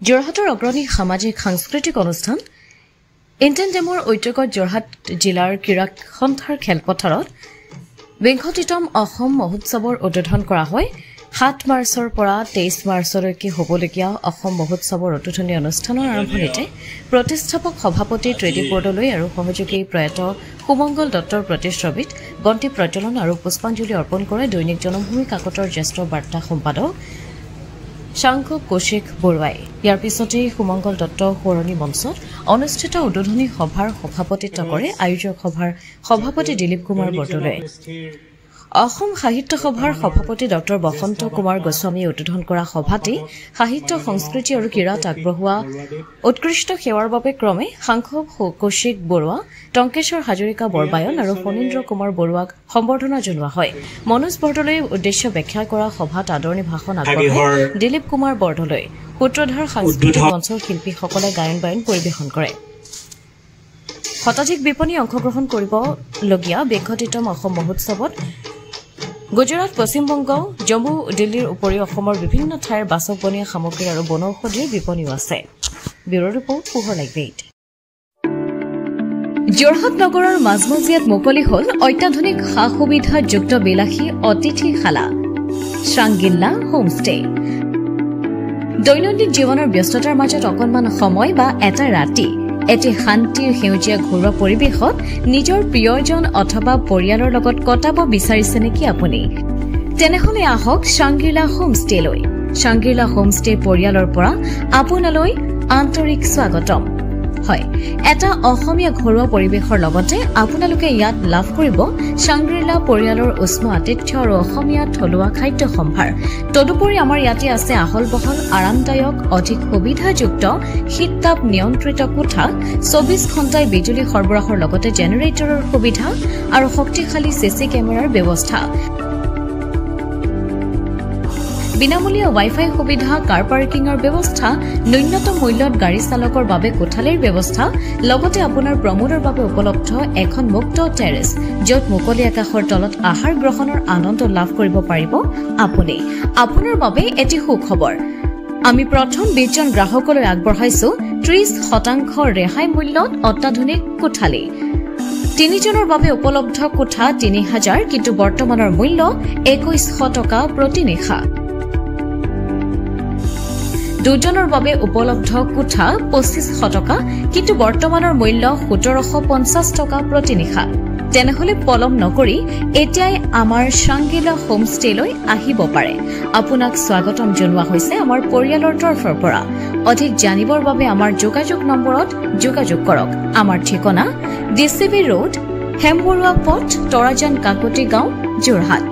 যোৰহাটৰ অগ্ৰণী সামাজিক সাংস্কৃতিক অনুষ্ঠান ইণ্টেণ্ডেমৰ ঐতিহ্যত যোৰহাট জিলাৰ ক্ৰীড়া সন্থাৰ খেলপথাৰত ২৫তম অসম মহোৎসৱৰ উদ্বোধন কৰা হয়। ৭ মাৰ্চৰ পৰা ২৩ মাৰ্চলৈকে হ'বলগীয়া অসম মহোৎসৱৰ উদ্বোধনী অনুষ্ঠানৰ আৰম্ভণিতে প্ৰতিষ্ঠাপক সভাপতি ত্ৰিদীপ বৰদলৈ আৰু সহযোগী প্ৰয়াত সুমংগল দত্তৰ প্ৰতিশ্ৰবিত বন্তি প্ৰজ্বলন আৰু পুষ্পাঞ্জলি অৰ্পণ কৰে দৈনিক জনমভূমি কাকতৰ জ্যেষ্ঠ বাৰ্তা সম্পাদক শাংক কৌশিক বৰুৱাই। ইয়াৰ পিছতেই সুমংগল দত্ত সোঁৱৰণী মঞ্চত অনুষ্ঠিত উদ্বোধনী সভাৰ সভাপতিত্ব কৰে আয়োজক সভাৰ সভাপতি দিলীপ কুমাৰ বৰদলৈ। অসম সাহিত্য সভাৰ সভাপতি ড বসন্ত কুমাৰ গোস্বামীয়ে উদ্বোধন কৰা সভাতেই সাহিত্য সংস্কৃতি আৰু ক্ৰীড়াত আগবঢ়োৱা উৎকৃষ্ট সেৱাৰ বাবে ক্ৰমে সাংসদ কৌশিক বৰুৱা, টংকেশ্বৰ হাজৰিকা বৰবায়ন আৰু ফণীন্দ্ৰ কুমাৰ বৰুৱাক সম্বৰ্ধনা জনোৱা হয়। মনোজ বৰদলৈৰ উদ্দেশ্য ব্যাখ্যা কৰা সভাত আদৰণি ভাষণ আগবঢ়ায় দিলীপ কুমাৰ বৰদলৈ। সূত্ৰধাৰ সাংস্কৃতিক মঞ্চৰ শিল্পীসকলে গায়ন বায়ন পৰিৱেশন কৰে। শতাধিক বিপণী অংশগ্ৰহণ কৰিবলগীয়া ২৫তম অসম মহোৎসৱত গুজৰাট, পশ্চিমবংগ, জম্মু, দিল্লীৰ উপৰিও অসমৰ বিভিন্ন ঠাইৰ বাচকবনীয়া সামগ্ৰী আৰু বনৌষধিৰ বিপণীও আছে। ব্যুৰ ৰিপৰ্ট পোহৰ লাইভেইট। যোৰহাট নগৰৰ মাজমজিয়াত মুকলি হ'ল অত্যাধুনিক সা সুবিধাযুক্ত বিলাসী অতিথিশালা শ্ৰাংগিল্লা হোমষ্টে। দৈনন্দিন জীৱনৰ ব্যস্ততাৰ মাজত অকণমান সময় বা এটা ৰাতি এটি শান্তিৰ সেউজীয়া ঘৰুৱা পৰিৱেশত নিজৰ প্ৰিয়জন অথবা পৰিয়ালৰ লগত কটাব বিচাৰিছে নেকি আপুনি? তেনেহলে আহক শ্ৰাংগিলা হোমষ্টেলৈ। শ্ৰাংগিলা হোমষ্টে পৰিয়ালৰ পৰা আপোনালৈ আন্তৰিক স্বাগতম। হয়, এটা অসমীয়া ঘৰুৱা পৰিৱেশৰ লগতে আপোনালোকে ইয়াত লাভ কৰিব শ্ৰাংগিলা পৰিয়ালৰ উষ্ম আতিথ্য আৰু অসমীয়া থলুৱা খাদ্য সম্ভাৰ। তদুপৰি আমাৰ ইয়াতে আছে আহল বহল আৰামদায়ক অধিক সুবিধাযুক্ত শীততাপ নিয়ন্ত্ৰিত কোঠা, ২৪ ঘণ্টাই বিজুলী সৰবৰাহৰ লগতে জেনেৰেটৰৰ সুবিধা আৰু শক্তিশালী চিচি কেমেৰাৰ ব্যৱস্থা, বিনামূলীয়া ৱাইফাই সুবিধা, কাৰ পাৰ্কিঙৰ ব্যৱস্থা, ন্যূনতম মূল্যত গাড়ী চালকৰ বাবে কোঠালিৰ ব্যৱস্থা, লগতে আপোনাৰ প্ৰমোদৰ বাবে উপলব্ধ এখন মুক্ত টেৰেছ, য'ত মুকলি আকাশৰ তলত আহাৰ গ্ৰহণৰ আনন্দ লাভ কৰিব পাৰিব আপুনি। আপোনাৰ বাবে এটি সুখবৰ, আমি প্ৰথম ২০ জন গ্ৰাহকলৈ আগবঢ়াইছো ৩০% ৰেহাই মূল্যত অত্যাধুনিক কোঠালি। ৩ জনৰ বাবে উপলব্ধ কোঠা ৩,০০০, কিন্তু বৰ্তমানৰ মূল্য ২১০০ টকা প্ৰতি নিশা। ২ জনৰ বাবে উপলব্ধ কোঠা ২৫০০ টকা, কিন্তু বৰ্তমানৰ মূল্য ১৭৫০ টকা প্ৰতি নিশা। তেনেহলে পলম নকৰি এতিয়াই আমাৰ শ্ৰাংগিলা হোমষ্টেলৈ আহিব পাৰে। আপোনাক স্বাগতম জনোৱা হৈছে আমাৰ পৰিয়ালৰ তৰফৰ পৰা। অধিক জানিবৰ বাবে আমাৰ যোগাযোগ নম্বৰত যোগাযোগ কৰক। আমাৰ ঠিকনা DCB ৰোড, হেমবৰুৱা পথ, তৰাজান কাকতি গাঁও, যোৰহাট।